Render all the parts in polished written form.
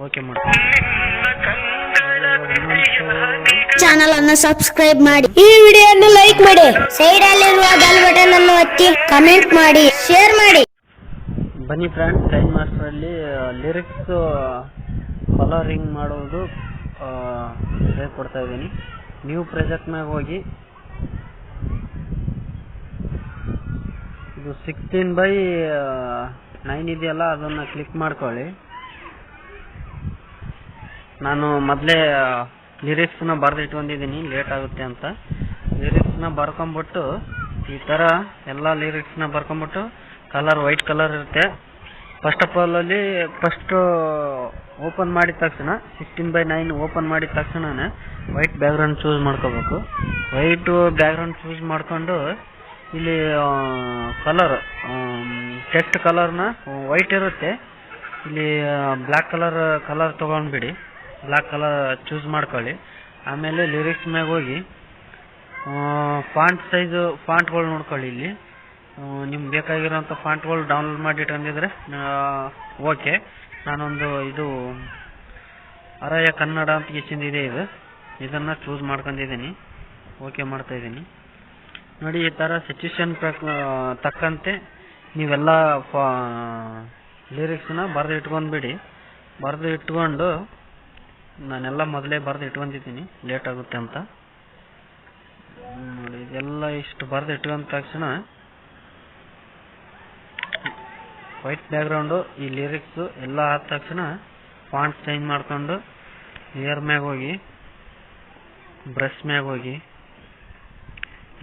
Okay ಮಾಡ್ತೀನಿ. Channel ಅನ್ನು subscribe ಮಾಡಿ, ಈ ವಿಡಿಯೋವನ್ನು ಲೈಕ್ ಮಾಡಿ, ಸೈಡ್ ಅಲ್ಲಿರುವ ಬೆಲ್ ಬಟನ್ ಅನ್ನು ಒತ್ತಿ ಕಮೆಂಟ್ ಮಾಡಿ, ಶೇರ್ ಮಾಡಿ. ಬನ್ನಿ ಫ್ರೆಂಡ್ಸ್, ಕೈನ್ ಮಾಸ್ಟರ್ ಅಲ್ಲಿ ಲಿರಿಕ್ಸ್ ಕಲರಿಂಗ್ ಮಾಡೋದು ಹೇಳ್ಕೊಡ್ತಾ ಇದ್ದೀನಿ. ನ್ಯೂ ಪ್ರಾಜೆಕ್ಟ್ ಮ್ಯಾಗ ಹೋಗಿ ಇದು 16:9 ಇದೆಯಲ್ಲ, ಅದನ್ನು ಕ್ಲಿಕ್ ಮಾಡ್ಕೊಳ್ಳಿ. ನಾನು ಮೊದಲೇ ಲಿರಿಕ್ಸ್ನ ಬರೆದಿಟ್ಕೊಂಡಿದ್ದೀನಿ, ಲೇಟ್ ಆಗುತ್ತೆ ಅಂತ. ಲಿರಿಕ್ಸ್ನ ಬರ್ಕೊಂಬಿಟ್ಟು ಈ ಥರ ಎಲ್ಲ ಲಿರಿಕ್ಸ್ನ ಬರ್ಕೊಂಬಿಟ್ಟು ಕಲರ್ ವೈಟ್ ಕಲರ್ ಇರುತ್ತೆ. ಫಸ್ಟ್ ಆಫ್ ಆಲ್ ಅಲ್ಲಿ ಓಪನ್ ಮಾಡಿದ ತಕ್ಷಣ 16:9 ಓಪನ್ ಮಾಡಿದ ತಕ್ಷಣನೇ ವೈಟ್ ಬ್ಯಾಕ್ಗ್ರೌಂಡ್ ಚೂಸ್ ಮಾಡ್ಕೋಬೇಕು. ವೈಟ್ ಬ್ಯಾಕ್ಗ್ರೌಂಡ್ ಚೂಸ್ ಮಾಡ್ಕೊಂಡು ಇಲ್ಲಿ ಕಲರ್ ಟೆಕ್ಸ್ಟ್ ಕಲರ್ನ ವೈಟ್ ಇರುತ್ತೆ, ಇಲ್ಲಿ ಬ್ಲ್ಯಾಕ್ ಕಲರ್ ತೊಗೊಂಡ್ಬಿಡಿ. ಬ್ಲ್ಯಾಕ್ ಕಲರ್ ಚೂಸ್ ಮಾಡ್ಕೊಳ್ಳಿ. ಆಮೇಲೆ ಲಿರಿಕ್ಸ್ ಮ್ಯಾಗ ಹೋಗಿ ಫಾಂಟ್ ಸೈಜು ಫಾಂಟ್ಗಳು ನೋಡ್ಕೊಳ್ಳಿ. ಇಲ್ಲಿ ನಿಮ್ಗೆ ಬೇಕಾಗಿರೋಂಥ ಫಾಂಟ್ಗಳು ಡೌನ್ಲೋಡ್ ಮಾಡಿ ಇಟ್ಕೊಂಡಿದ್ರೆ ಓಕೆ. ನಾನೊಂದು ಇದು ಅರಯ ಕನ್ನಡ ಅಂತ ಇದೆ, ಇದನ್ನು ಚೂಸ್ ಮಾಡ್ಕೊಂಡಿದ್ದೀನಿ, ಓಕೆ ಮಾಡ್ತಾಯಿದ್ದೀನಿ. ನೋಡಿ, ಈ ಥರ ಸಿಚುವೇಶನ್ ತಕ್ಕಂತೆ ನೀವೆಲ್ಲ ಲಿರಿಕ್ಸ್ನ ಬರೆದು ಇಟ್ಕೊಂಡ್ಬಿಡಿ. ಬರೆದು ಇಟ್ಕೊಂಡು ನಾನೆಲ್ಲ ಮೊದಲೇ ಬರೆದು ಇಟ್ಕೊಂಡಿದ್ದೀನಿ, ಲೇಟ್ ಆಗುತ್ತೆ ಅಂತ. ನೋಡಿ, ಇದೆಲ್ಲ ಇಷ್ಟು ಬರೆದು ಇಟ್ಕೊಂಡ ತಕ್ಷಣ ವೈಟ್ ಬ್ಯಾಕ್ಗ್ರೌಂಡು ಈ ಲಿರಿಕ್ಸು ಎಲ್ಲ ಆದ ತಕ್ಷಣ ಫಾಂಟ್ ಚೇಂಜ್ ಮಾಡ್ಕೊಂಡು ಲೇಯರ್ ಮ್ಯಾಗ ಹೋಗಿ ಬ್ರಷ್ ಮ್ಯಾಗ ಹೋಗಿ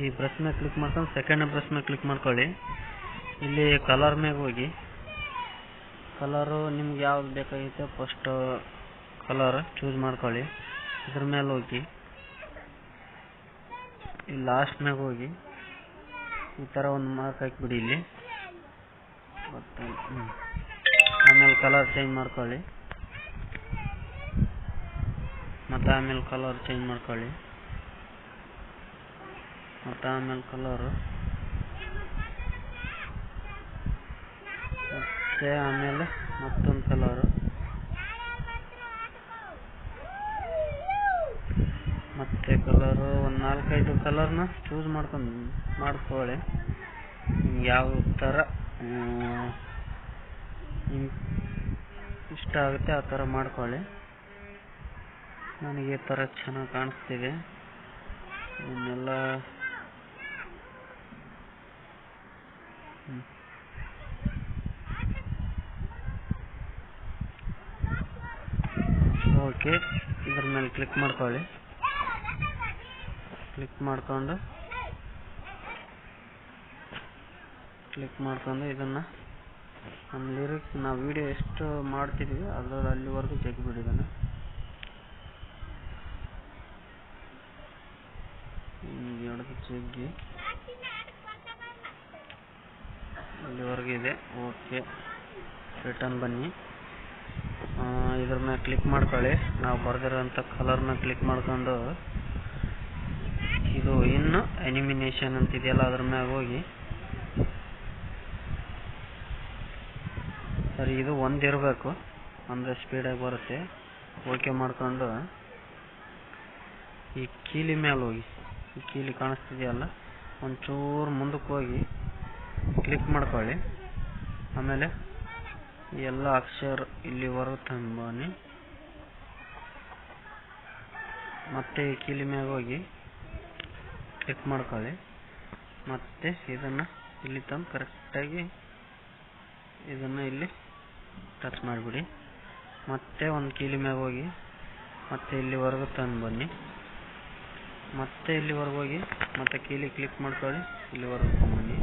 ಈ ಬ್ರಷ್ ಮ್ಯಾಗ ಕ್ಲಿಕ್ ಮಾಡ್ಕೊಂಡು ಸೆಕೆಂಡ್ ಬ್ರಷ್ ಮ್ಯಾಗ ಕ್ಲಿಕ್ ಮಾಡ್ಕೊಳ್ಳಿ. ಇಲ್ಲಿ ಕಲರ್ ಮ್ಯಾಗ ಹೋಗಿ ಕಲರು ನಿಮ್ಗೆ ಯಾವ್ದು ಬೇಕಾಗಿತ್ತು ಫಸ್ಟ್ ಕಲರ್ ಚೂಸ್ ಮಾಡ್ಕೊಳ್ಳಿ. ಇದ್ರ ಮೇಲೆ ಹೋಗಿ ಇಲ್ಲಿ ಲಾಸ್ಟ್ ಮ್ಯಾಗ ಹೋಗಿ ಈ ಥರ ಒಂದು ಮಾರ್ಕ್ ಹಾಕಿಬಿಡಿ ಇಲ್ಲಿ. ಆಮೇಲೆ ಕಲರ್ ಚೇಂಜ್ ಮಾಡ್ಕೊಳ್ಳಿ, ಮತ್ತು ಆಮೇಲೆ ಕಲರ್ ಚೇಂಜ್ ಮಾಡ್ಕೊಳ್ಳಿ, ಮತ್ತು ಆಮೇಲೆ ಕಲರು, ಮತ್ತು ಆಮೇಲೆ ಮತ್ತೊಂದು ಕಲರು, ಮತ್ತೆ ಕಲರು ಒಂದು 4-5 ಕಲರ್ನ ಚೂಸ್ ಮಾಡ್ಕೊಳ್ಳಿ. ಯಾವ ಥರ ಇಷ್ಟ ಆಗುತ್ತೆ ಆ ಥರ ಮಾಡ್ಕೊಳ್ಳಿ. ನನಗೆ ಈ ಥರ ಚೆನ್ನಾಗಿ ಕಾಣಿಸ್ತಿದೆ. ಇವನ್ನೆಲ್ಲ ಓಕೆ. ಇದ್ರ ಮೇಲೆ ಕ್ಲಿಕ್ ಮಾಡ್ಕೊಳ್ಳಿ. ಕ್ಲಿಕ್ ಮಾಡ್ಕೊಂಡು ಇದನ್ನು ನಮ್ಮ ಲಿರಿಕ್ಸ್ ನಾವು ವಿಡಿಯೋ ಎಷ್ಟು ಮಾಡ್ತಿದ್ವಿ ಅದರಲ್ಲಿ ಅಲ್ಲಿವರೆಗೂ ಜಗ್ಗಿಬಿಡಿದ್ದಾನೆ. ಹಿಡಿದು ಜಗ್ಗಿ ಅಲ್ಲಿವರೆಗೂ ಇದೆ. ಓಕೆ, ರಿಟರ್ನ್ ಬನ್ನಿ. ಇದ್ರ ಮೇಲೆ ಕ್ಲಿಕ್ ಮಾಡ್ಕೊಳ್ಳಿ. ನಾವು ಬರೆದಿರೋಂಥ ಕಲರ್ನ ಕ್ಲಿಕ್ ಮಾಡ್ಕೊಂಡು ಇದು ಇನ್ನು ಅನಿಮಿನೇಷನ್ ಅಂತಿದೆಯಲ್ಲ ಅದ್ರ ಮ್ಯಾಗ ಹೋಗಿ ಸರಿ, ಇದು ಒಂದಿರಬೇಕು ಅಂದರೆ ಸ್ಪೀಡಾಗಿ ಬರುತ್ತೆ. ಓಕೆ ಮಾಡ್ಕೊಂಡು ಈ ಕೀಲಿ ಮೇಲೆ ಹೋಗಿ, ಈ ಕೀಲಿ ಕಾಣಿಸ್ತಿದೆಯಲ್ಲ ಒಂಚೂರು ಮುಂದಕ್ಕೆ ಹೋಗಿ ಕ್ಲಿಕ್ ಮಾಡ್ಕೊಳ್ಳಿ. ಆಮೇಲೆ ಎಲ್ಲ ಅಕ್ಷರ ಇಲ್ಲಿವರೆಗೂ ತಂಬನ್ನಿ. ಮತ್ತೆ ಈ ಕೀಲಿ ಮ್ಯಾಗ ಹೋಗಿ ಕ್ಲಿಕ್ ಮಾಡ್ಕೊಳ್ಳಿ. ಮತ್ತೆ ಇದನ್ನು ಇಲ್ಲಿ ತಂದು ಕರೆಕ್ಟಾಗಿ ಇದನ್ನು ಇಲ್ಲಿ ಟಚ್ ಮಾಡಿಬಿಡಿ. ಮತ್ತೆ ಒಂದು ಕೀಲಿ ಮ್ಯಾಗ ಹೋಗಿ ಮತ್ತೆ ಇಲ್ಲಿವರೆಗೂ ತಂದು ಬನ್ನಿ. ಮತ್ತೆ ಇಲ್ಲಿವರೆಗೂ ಹೋಗಿ ಮತ್ತೆ ಕೀಲಿ ಕ್ಲಿಕ್ ಮಾಡ್ಕೊಳ್ಳಿ, ಇಲ್ಲಿವರೆಗೂ ತಗೊಂಬನ್ನಿ.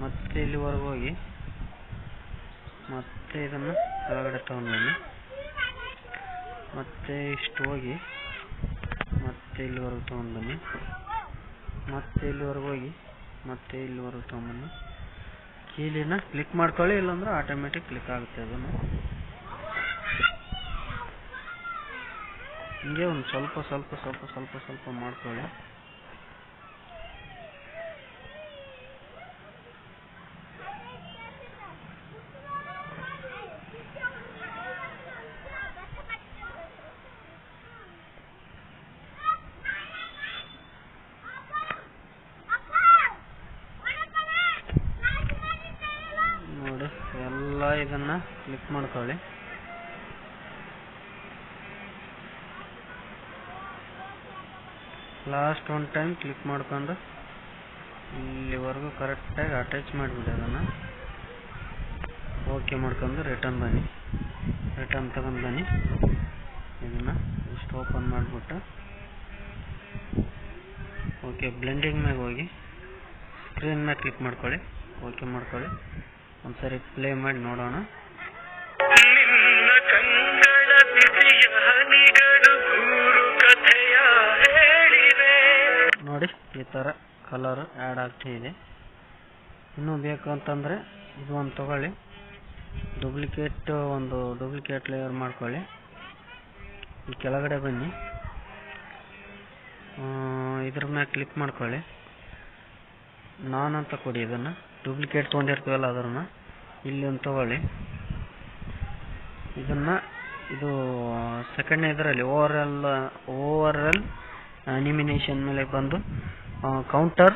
ಮತ್ತೆ ಇಲ್ಲಿವರೆಗೂ ಹೋಗಿ ಮತ್ತೆ ಇದನ್ನು ಕೆಳಗಡೆ ತಗೊಂಡ್ಬನ್ನಿ. ಮತ್ತೆ ಇಷ್ಟು ಹೋಗಿ ಮತ್ತೆ ಇಲ್ಲಿವರೆಗೂ ತಗೊಂಡ್ಬನ್ನಿ. ಮತ್ತೆ ಇಲ್ಲಿವರೆಗೂ ಹೋಗಿ ಮತ್ತೆ ಇಲ್ಲಿವರೆಗೂ ತಗೊಂಡ್ಬನ್ನಿ. ಕೀಲಿನ ಕ್ಲಿಕ್ ಮಾಡ್ಕೊಳ್ಳಿ, ಇಲ್ಲಾಂದ್ರೆ ಆಟೋಮೆಟಿಕ್ ಕ್ಲಿಕ್ ಆಗುತ್ತೆ. ಅದನ್ನು ಹಿಂಗೆ ಒಂದು ಸ್ವಲ್ಪ ಮಾಡ್ಕೊಳ್ಳಿ. ಎಲ್ಲ ಇದನ್ನ ಕ್ಲಿಕ್ ಮಾಡ್ಕೊಳ್ಳಿ. ಲಾಸ್ಟ್ ಒನ್ ಟೈಮ್ ಕ್ಲಿಕ್ ಮಾಡ್ಕೊಂಡು ಇಲ್ಲಿವರೆಗೂ ಕರೆಕ್ಟಾಗಿ ಅಟ್ಯಾಚ್ ಮಾಡಿಬಿಡಿ. ಅದನ್ನು ಓಕೆ ಮಾಡ್ಕೊಂಡು ರಿಟರ್ನ್ ಬನ್ನಿ. ರಿಟರ್ನ್ ತಗೊಂಡು ಬನ್ನಿ. ಇದನ್ನು ಇಷ್ಟು ಓಪನ್ ಮಾಡಿಬಿಟ್ಟು ಓಕೆ ಬ್ಲೆಂಡಿಂಗ್ ಮ್ಯಾಗ ಹೋಗಿ ಸ್ಕ್ರೀನ್ ಮ್ಯಾಗ ಕ್ಲಿಕ್ ಮಾಡ್ಕೊಳ್ಳಿ. ಓಕೆ ಮಾಡ್ಕೊಳ್ಳಿ. ಒಂದ್ಸರಿ ಪ್ಲೇ ಮಾಡಿ ನೋಡೋಣ. ನೋಡಿ ಈ ಥರ ಕಲರ್ ಆ್ಯಡ್ ಆಗ್ತಿದೆ. ಇನ್ನೂ ಬೇಕು ಅಂತಂದರೆ ಇದು ಒಂದು ತಗೊಳ್ಳಿ. ಒಂದು ಡೂಪ್ಲಿಕೇಟ್ ಲೇಯರ್ ಮಾಡ್ಕೊಳ್ಳಿ. ಈ ಕೆಳಗಡೆ ಬನ್ನಿ. ಇದ್ರ ಮ್ಯಾಗ ಕ್ಲಿಕ್ ಮಾಡ್ಕೊಳ್ಳಿ. ನಾನ್ ಅಂತ ಕೊಡಿ. ಇದನ್ನು ಡೂಪ್ಲಿಕೇಟ್ ತೊಗೊಂಡಿರ್ತೀವಲ್ಲ ಅದನ್ನು ಇಲ್ಲಿ ಒಂದು ತಗೊಳ್ಳಿ. ಇದು ಸೆಕೆಂಡ್ ಇದರಲ್ಲಿ ಓವರ್ ಆಲ್ ಅನಿಮಿನೇಷನ್ ಮೇಲೆ ಬಂದು ಕೌಂಟರ್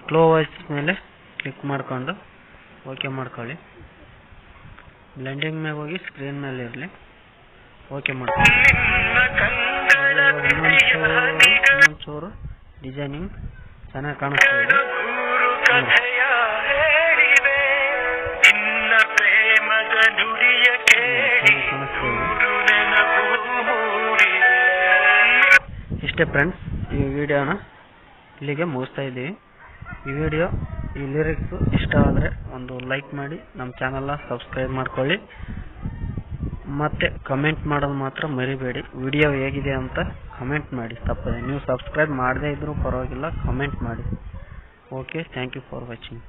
ಕ್ಲೋವೈಸ್ ಮೇಲೆ ಕ್ಲಿಕ್ ಮಾಡ್ಕೊಂಡು ಓಕೆ ಮಾಡ್ಕೊಳ್ಳಿ. ಬ್ಲೆಂಡಿಂಗ್ ಮ್ಯಾಗ ಹೋಗಿ ಸ್ಕ್ರೀನ್ ಮೇಲೆ ಇರಲಿ. ಓಕೆ ಮಾಡ್ಕೊಳ್ಳಿ. ಇನ್ನೊಂಚೂರು ಡಿಸೈನಿಂಗ್ ಚೆನ್ನಾಗಿ ಕಾಣಿಸ್ತಾ ಇದೆ. ಇಷ್ಟೇ ಫ್ರೆಂಡ್ಸ್, ಈ ವಿಡಿಯೋನ ಇಲ್ಲಿಗೆ ಮುಗಿಸ್ತಾ ಇದ್ದೀವಿ. ಈ ಲಿರಿಕ್ಸ್ ಇಷ್ಟ ಆದರೆ ಒಂದು ಲೈಕ್ ಮಾಡಿ, ನಮ್ಮ ಚಾನಲ್ನ ಸಬ್ಸ್ಕ್ರೈಬ್ ಮಾಡ್ಕೊಳ್ಳಿ. ಮತ್ತು ಕಮೆಂಟ್ ಮಾಡೋದು ಮಾತ್ರ ಮರಿಬೇಡಿ. ವಿಡಿಯೋ ಹೇಗಿದೆ ಅಂತ ಕಮೆಂಟ್ ಮಾಡಿ. ತಪ್ಪದೆ ನೀವು ಸಬ್ಸ್ಕ್ರೈಬ್ ಮಾಡದೇ ಇದ್ರೂ ಪರವಾಗಿಲ್ಲ, ಕಮೆಂಟ್ ಮಾಡಿ. Okay, thank you for watching.